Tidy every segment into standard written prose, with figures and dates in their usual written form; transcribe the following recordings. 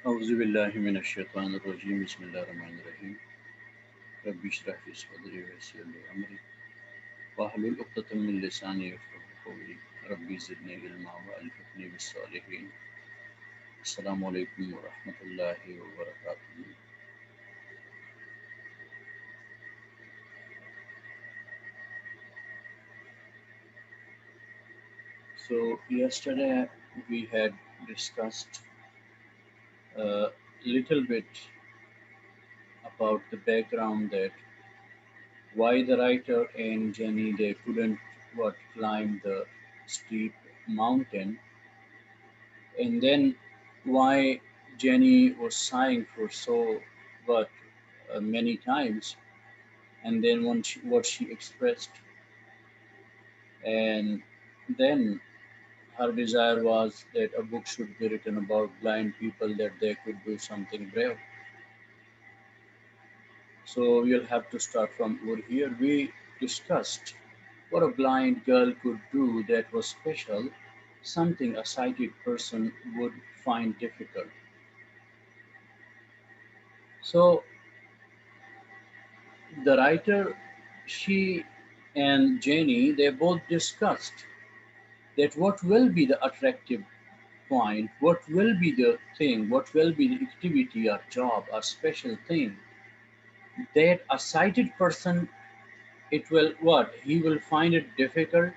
أعوذ بالله من الشيطان الرجيم بسم الله الرحمن الرحيم رب اشرح لي صدري ويسر لي أمري واحلل عقدة من لساني يفقهوا قولي ربي زدني علما وألحقني بالصالحين السلام عليكم ورحمة الله وبركاته. So yesterday we had discussed a little bit about the background that why the writer and Jenny they couldn't climb the steep mountain, and then why Jenny was sighing for so what many times, and then what she expressed, and then her desire was that a book should be written about blind people that they could do something brave. So we'll have to start from over here. We discussed what a blind girl could do that was special, something a sighted person would find difficult. So the writer, she and Janie, they both discussed that what will be the attractive point, what will be the thing, what will be the activity or job or special thing that a sighted person it will what he will find it difficult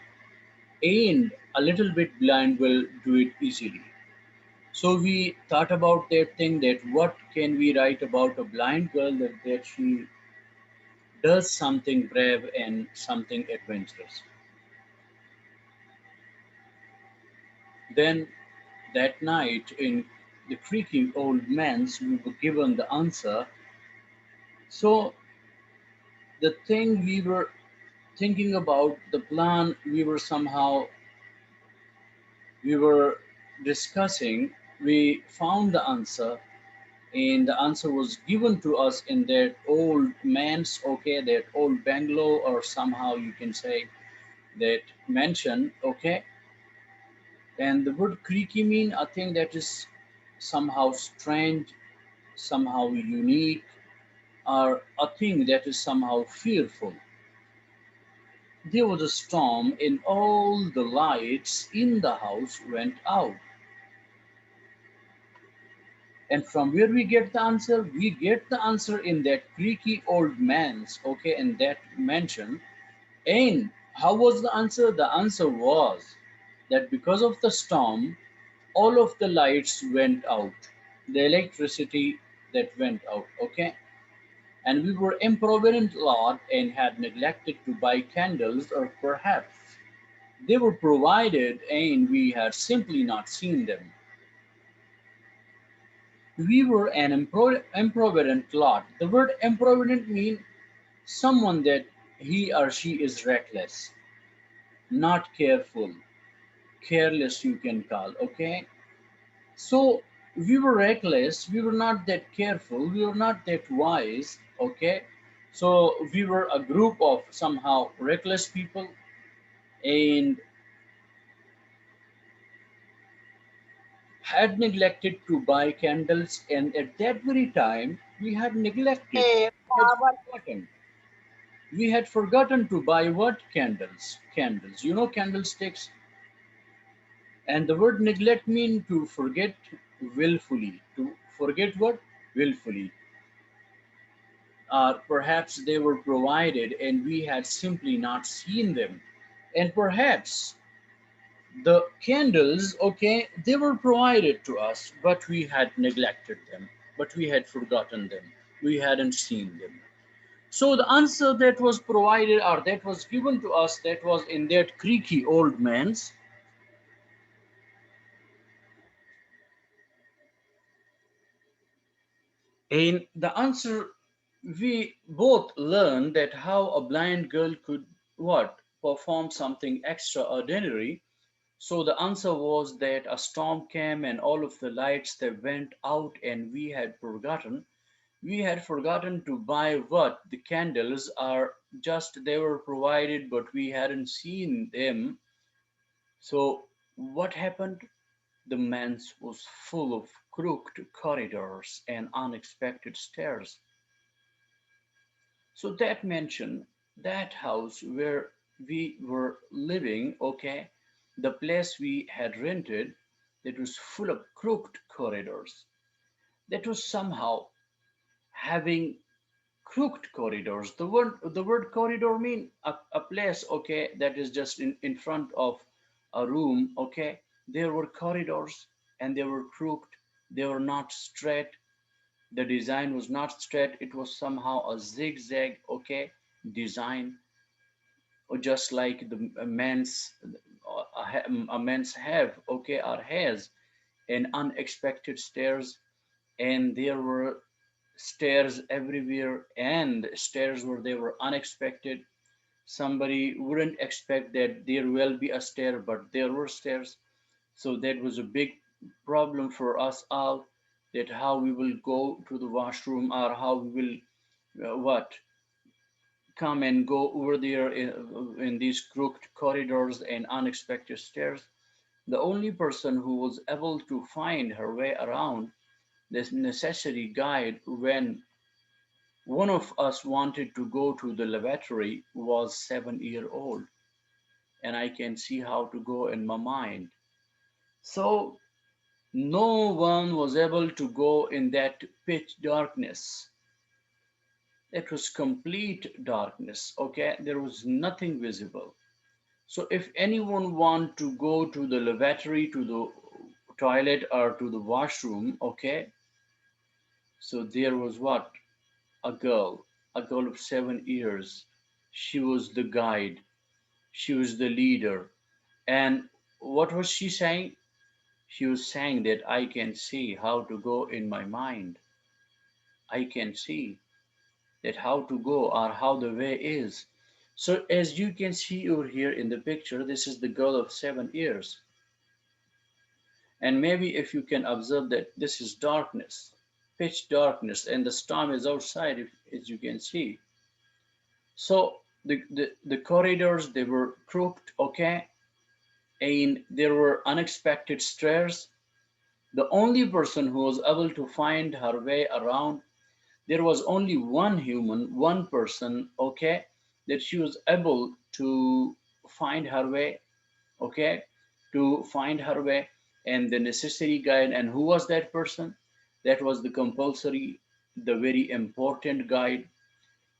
and a little bit blind will do it easily. So we thought about that thing that what can we write about a blind girl that she does something brave and something adventurous. Then that night in the creaky old man's, we were given the answer. So the thing we were thinking about, the plan we were discussing, we found the answer, and the answer was given to us in that old man's, okay, that old bungalow, or somehow you can say that mansion, okay. And the word creaky mean a thing that is somehow strange, somehow unique, or a thing that is somehow fearful. There was a storm, and all the lights in the house went out. And from where we get the answer? We get the answer in that creaky old man's, okay, in that mansion. And how was the answer? The answer was that because of the storm, all of the lights went out, the electricity that went out, okay. And we were improvident lot and had neglected to buy candles, or perhaps they were provided and we had simply not seen them. We were an improvident lot. The word improvident means someone that he or she is reckless, not careful, careless you can call, okay? So we were reckless, we were not that careful, we were not that wise, okay? So we were a group of somehow reckless people and had neglected to buy candles, and at that very time we had neglected, had forgotten. We had forgotten to buy what? Candles. Candles. You know candlesticks? And the word neglect means to forget willfully. To forget what? Willfully. Perhaps they were provided and we had simply not seen them. And perhaps the candles, okay, they were provided to us, but we had neglected them, but we had forgotten them. We hadn't seen them. So the answer that was provided or that was given to us, that was in that creaky old man's, in the answer we both learned that how a blind girl could what perform something extraordinary. So the answer was that a storm came and all of the lights they went out, and we had forgotten to buy what the candles are, just they were provided but we hadn't seen them. So what happened? The man's was full of crooked corridors and unexpected stairs. So that mansion, that house where we were living, okay, the place we had rented, that was full of crooked corridors. That was somehow having crooked corridors. The word corridor mean a place, okay, that is just in front of a room, okay. There were corridors and they were crooked. They were not straight. The design was not straight. It was somehow a zigzag, okay, design, or just like the men's have, okay, or has, and unexpected stairs, and there were stairs everywhere, and stairs where they were unexpected. Somebody wouldn't expect that there will be a stair, but there were stairs. So that was a big problem for us all, that how we will go to the washroom, or how we will what come and go over there in these crooked corridors and unexpected stairs. The only person who was able to find her way around this necessary guide when one of us wanted to go to the lavatory was 7 year old, and I can see how to go in my mind. So no one was able to go in that pitch darkness. It was complete darkness. Okay, there was nothing visible. So if anyone want to go to the lavatory, to the toilet, or to the washroom, okay, so there was what? A girl of 7 years. She was the guide. She was the leader. And what was she saying? She was saying that I can see how to go in my mind. I can see that how to go, or how the way is. So as you can see over here in the picture, this is the girl of 7 years. And maybe if you can observe that this is darkness, pitch darkness, and the storm is outside, as you can see. So the corridors, they were crooked, okay, and there were unexpected stairs. The only person who was able to find her way around, there was only one human, one person, okay, that she was able to find her way, okay, to find her way, and the necessary guide. And who was that person? That was the compulsory, the very important guide.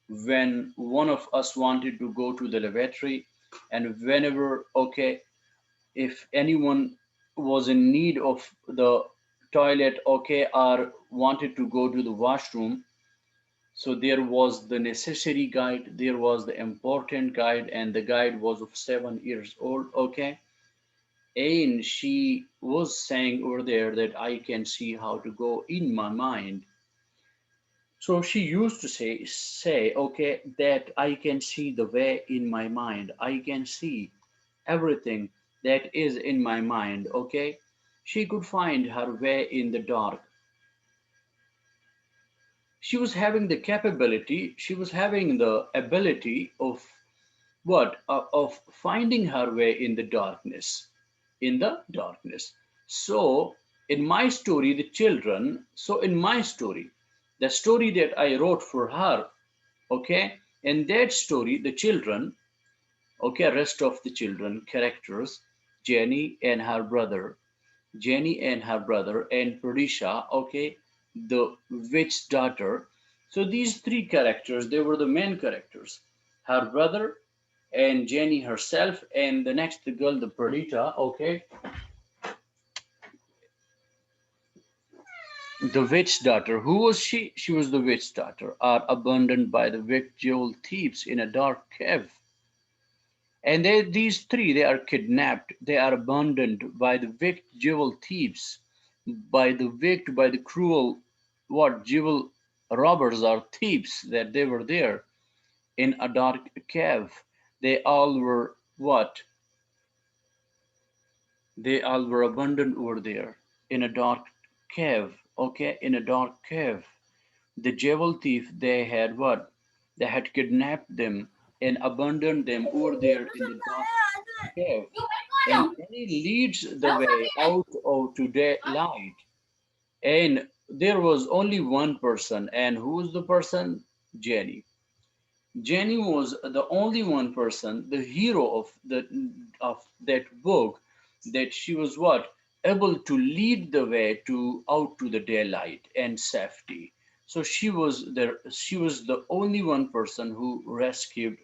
When one of us wanted to go to the lavatory, and whenever, okay, if anyone was in need of the toilet, okay, or wanted to go to the washroom, so there was the necessary guide, there was the important guide, and the guide was of 7 years old, okay. And she was saying over there that I can see how to go in my mind. So she used to say, okay, that I can see the way in my mind. I can see everything that is in my mind, okay? She could find her way in the dark. She was having the capability, she was having the ability of what? Of finding her way in the darkness. In the darkness. So, in my story, the children, so in my story, the story that I wrote for her, okay, in that story, the children, okay, rest of the children, characters, Jenny and her brother, Jenny and her brother, and Pradisha, okay, the witch daughter. So these three characters, they were the main characters. Her brother and Jenny herself, and the next girl, the Pradita, okay, the witch daughter. Who was she? She was the witch daughter, are abandoned by the wicked jewel thieves in a dark cave. And these three, they are kidnapped. They are abandoned by the wicked jewel thieves, by the cruel, what, jewel robbers or thieves, that they were there in a dark cave. They all were what? They all were abandoned over there in a dark cave. Okay, in a dark cave. The jewel thief, they had what? They had kidnapped them and abandoned them over there in the dark cave. And Jenny leads the way out of to light. And there was only one person, and who was the person? Jenny. Jenny was the only one person, the hero of that book, that she was what, able to lead the way to out to the daylight and safety. So she was the only one person who rescued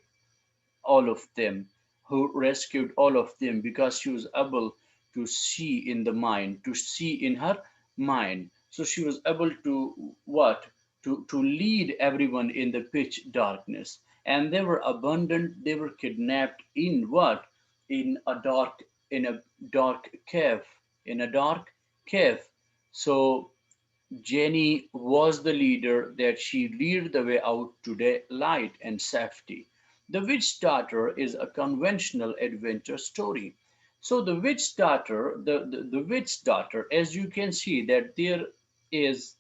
all of them, who rescued all of them, because she was able to see in the mind, to see in her mind. So she was able to what? To lead everyone in the pitch darkness. And they were abundant, they were kidnapped in what? In a dark, in a dark cave, in a dark cave. So Jenny was the leader that she lead the way out to the light and safety. The Witch Daughter is a conventional adventure story. So the Witch Daughter, the Witch Daughter, as you can see that there is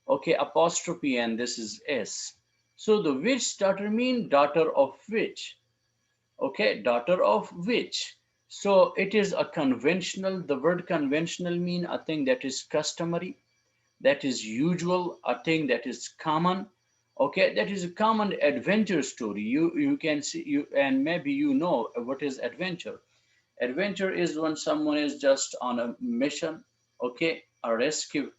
okay apostrophe and this is S. So the Witch Daughter mean daughter of witch. Okay, daughter of witch. So it is a conventional, the word conventional mean a thing that is customary, that is usual, a thing that is common. Okay, that is a common adventure story. You can see you, and maybe you know what is adventure. Adventure is when someone is just on a mission, okay, a rescue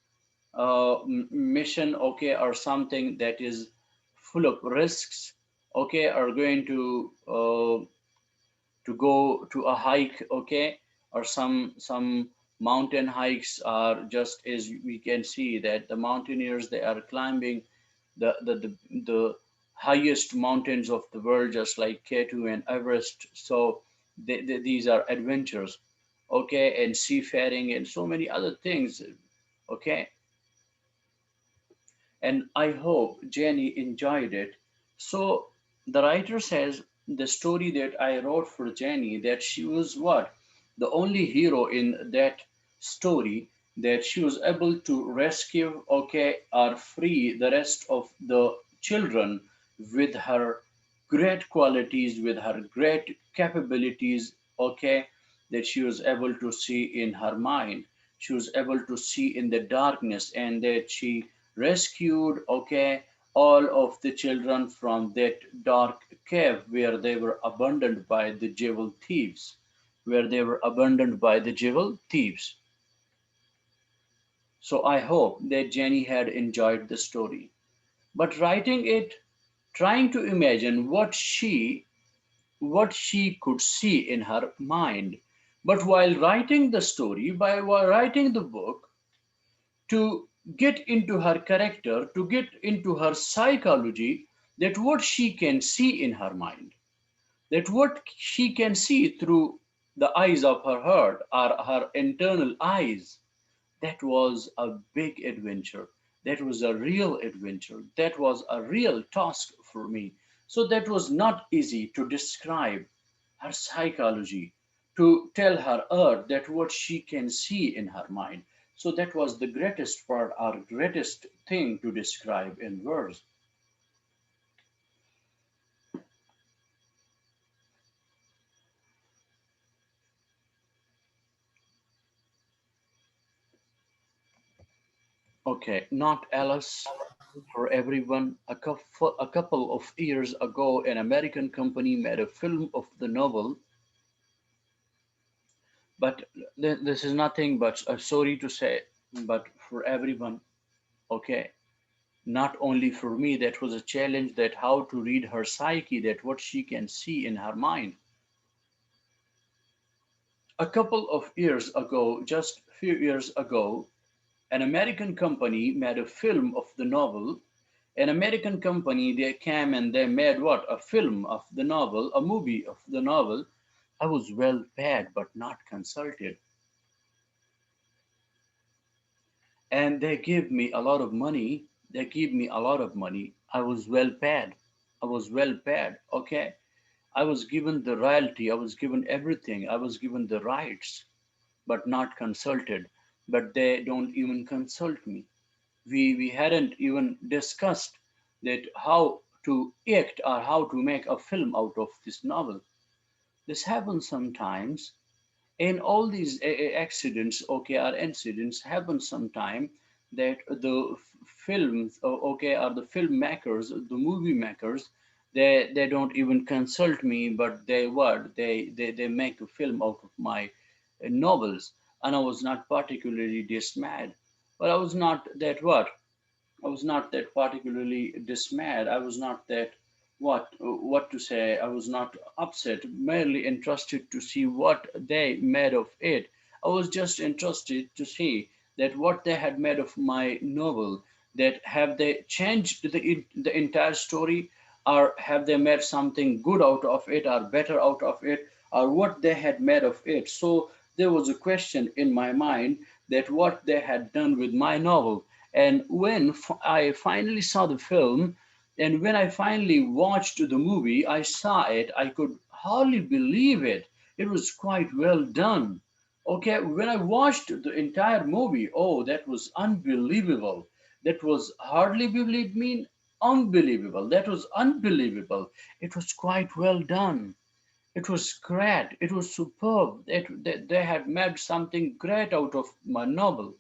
mission, okay, or something that is full of risks, okay, are going to go to a hike, okay, or some mountain hikes are just as we can see that the mountaineers they are climbing the highest mountains of the world, just like K2 and Everest. So these are adventures, okay, and seafaring and so many other things, okay. And I hope Jenny enjoyed it. So the writer says the story that I wrote for Jenny, that she was what? The only hero in that story, that she was able to rescue, okay, or free the rest of the children with her great qualities, with her great capabilities, okay, that she was able to see in her mind. She was able to see in the darkness, and that she rescued, okay, all of the children from that dark cave where they were abandoned by the jewel thieves, where they were abandoned by the jewel thieves. So I hope that Jenny had enjoyed the story. But writing it, trying to imagine what she could see in her mind. But while writing the story, while writing the book, to get into her character, to get into her psychology, that what she can see in her mind, that what she can see through the eyes of her heart or her internal eyes, that was a big adventure. That was a real adventure. That was a real task for me. So that was not easy to describe her psychology, to tell her earth that what she can see in her mind. So that was the greatest part, our greatest thing to describe in words. Okay, not Alice for everyone. A couple of years ago, an American company made a film of the novel, but this is nothing but sorry to say, but for everyone, okay, not only for me, that was a challenge, that how to read her psyche, that what she can see in her mind. A couple of years ago, just a few years ago, an American company made a film of the novel. An American company, they came and they made what? A film of the novel, a movie of the novel. I was well paid but not consulted. And they give me a lot of money. They give me a lot of money. I was well paid. I was well paid. Okay. I was given the royalty. I was given everything. I was given the rights, but not consulted. But they don't even consult me. We hadn't even discussed that how to act or how to make a film out of this novel. This happens sometimes, and all these accidents, okay, or incidents happen sometime. that the films, okay, or the filmmakers, the movie makers, they don't even consult me, but they what they make a film out of my novels. And I was not particularly dismayed, but I was not that what I was not that particularly dismayed. I was not that what to say. I was not upset. Merely interested to see what they made of it. I was just interested to see that what they had made of my novel. That have they changed the entire story, or have they made something good out of it, or better out of it, or what they had made of it. So there was a question in my mind that what they had done with my novel. And when I finally saw the film, and when I finally watched the movie, I saw it, I could hardly believe it. It was quite well done. Okay, when I watched the entire movie, oh, that was unbelievable. That was hardly believe mean unbelievable. That was unbelievable. It was quite well done. It was great. It was superb. They had made something great out of my novel.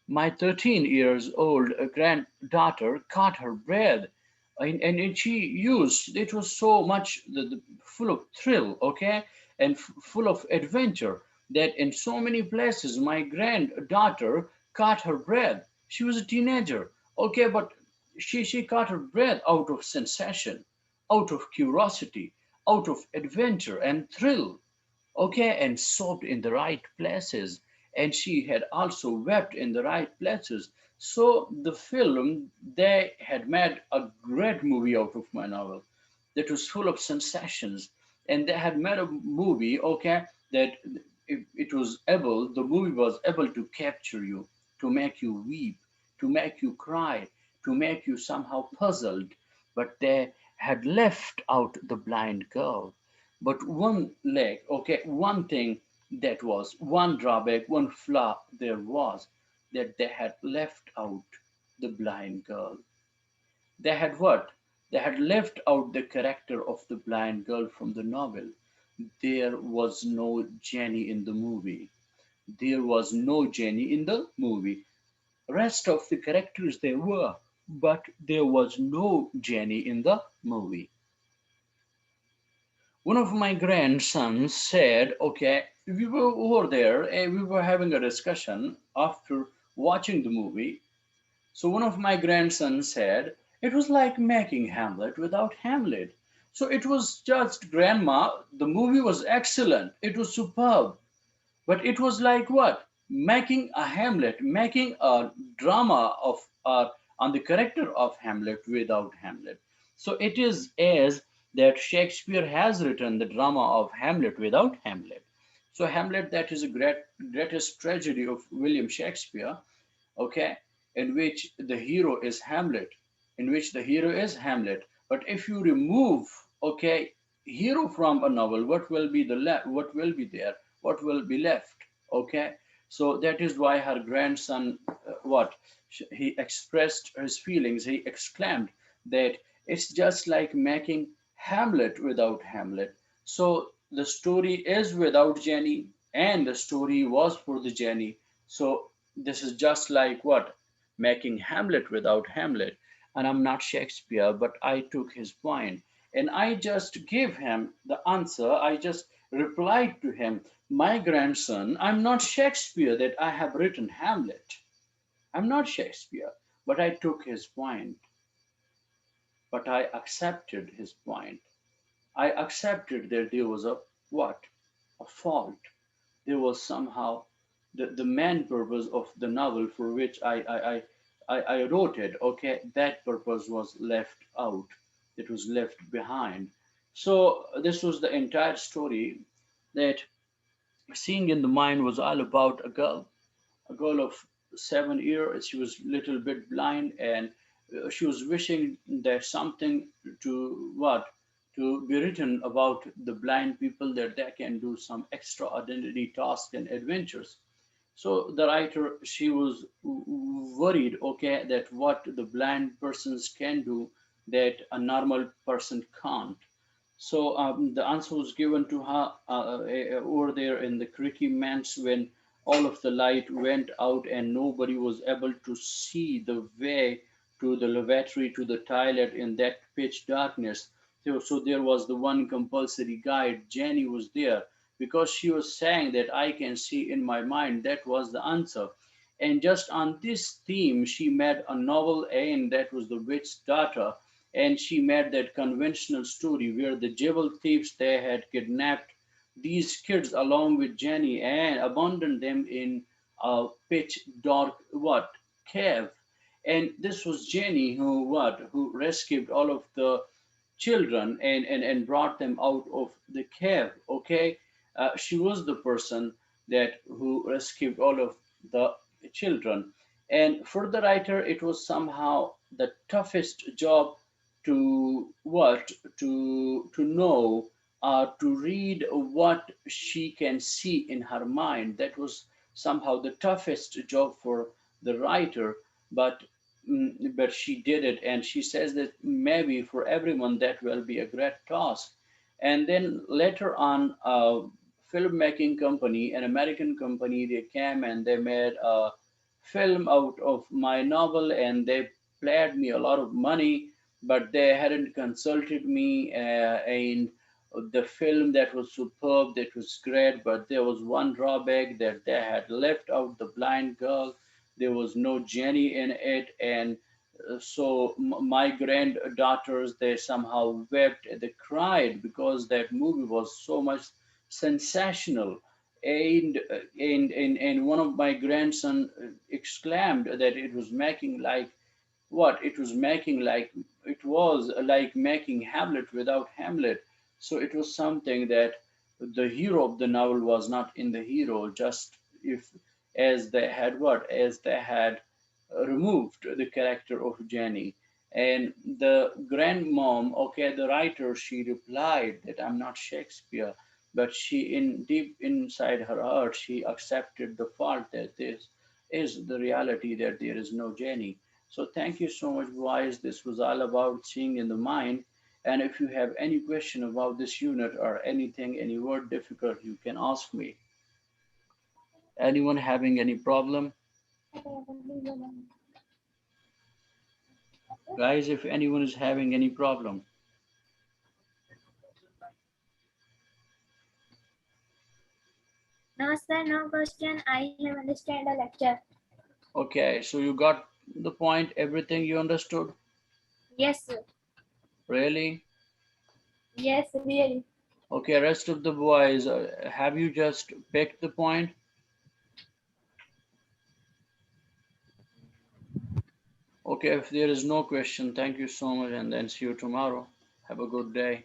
My 13 years old granddaughter caught her breath, and she used it was so much full of thrill, okay, and full of adventure, that in so many places my granddaughter caught her breath. She was a teenager, okay, but she caught her breath out of sensation, out of curiosity, out of adventure and thrill, okay, and sobbed in the right places, and she had also wept in the right places. So the film, they had made a great movie out of my novel that was full of sensations, and they had made a movie, okay, that it was able, the movie was able to capture you, to make you weep, to make you cry, to make you somehow puzzled. But they had left out the blind girl. But one leg, okay, one thing, that was one drawback, one flaw there was, that they had left out the blind girl. They had what? They had left out the character of the blind girl from the novel. There was no Jenny in the movie. There was no Jenny in the movie. Rest of the characters there were, but there was no Jenny in the movie. One of my grandsons said, okay, we were over there and we were having a discussion after watching the movie. So one of my grandsons said, it was like making Hamlet without Hamlet. So it was just, Grandma, the movie was excellent. It was superb. But it was like what? Making a Hamlet, making a drama of on the character of Hamlet without Hamlet. So it is as that Shakespeare has written the drama of Hamlet without Hamlet. So Hamlet, that is a greatest tragedy of William Shakespeare, okay, in which the hero is Hamlet, in which the hero is Hamlet. But if you remove, okay, hero from a novel, what will be what will be there? What will be left? Okay, so that is why her grandson, he expressed his feelings. He exclaimed that it's just like making Hamlet without Hamlet. So the story is without Jenny, and the story was for the Jenny. So this is just like what? Making Hamlet without Hamlet. And I'm not Shakespeare, but I took his point. And I just gave him the answer. I just replied to him, my grandson, I'm not Shakespeare that I have written Hamlet. I'm not Shakespeare, but I took his point, but I accepted his point. I accepted that there was a what? A fault. There was somehow the main purpose of the novel for which I wrote it, okay, that purpose was left out. It was left behind. So this was the entire story that Seeing in the Mind was all about a girl of 7 years. She was a little bit blind, and she was wishing that something to what to be written about the blind people, that they can do some extraordinary tasks and adventures. So the writer, she was worried, okay, that what the blind persons can do that a normal person can't. So the answer was given to her over there in the Cricky Manse when all of the light went out and nobody was able to see the way to the lavatory, to the toilet in that pitch darkness. So there was the one compulsory guide. Jenny was there because she was saying that I can see in my mind. That was the answer. And just on this theme, she made a novel, and that was The Witch's Daughter. And she made that conventional story where the jewel thieves, they had kidnapped these kids along with Jenny and abandoned them in a pitch dark what cave. And this was Jenny who rescued all of the children and brought them out of the cave. Okay, she was the person that who rescued all of the children. And for the writer, it was somehow the toughest job to what to know, to read what she can see in her mind. That was somehow the toughest job for the writer, but but she did it, and she says that maybe for everyone that will be a great task. And then later on, a filmmaking company, an American company, they came and they made a film out of my novel, and they paid me a lot of money, but they hadn't consulted me. And the film that was superb, that was great, but there was one drawback that they had left out the blind girl. There was no Jenny in it, and so my granddaughters, they somehow wept, they cried because that movie was so much sensational. And one of my grandson exclaimed that it was making like what it was making like it was like making Hamlet without Hamlet. So it was something that the hero of the novel was not in the hero, just if as they had what as they had removed the character of Jenny. And the grandmom, okay, the writer, she replied that I'm not Shakespeare, but she, in deep inside her heart, she accepted the fact that this is the reality, that there is no Jenny. So thank you so much, Wise. This was all about seeing in the mind. And if you have any question about this unit or anything, any word difficult, you can ask me. Anyone having any problem? Guys, if anyone is having any problem. No, sir, no question. I have understand the lecture. Okay, so you got the point, everything you understood? Yes, sir. Really? Yes, really. Okay, rest of the boys, have you just picked the point? Okay, if there is no question, thank you so much, and then see you tomorrow. Have a good day.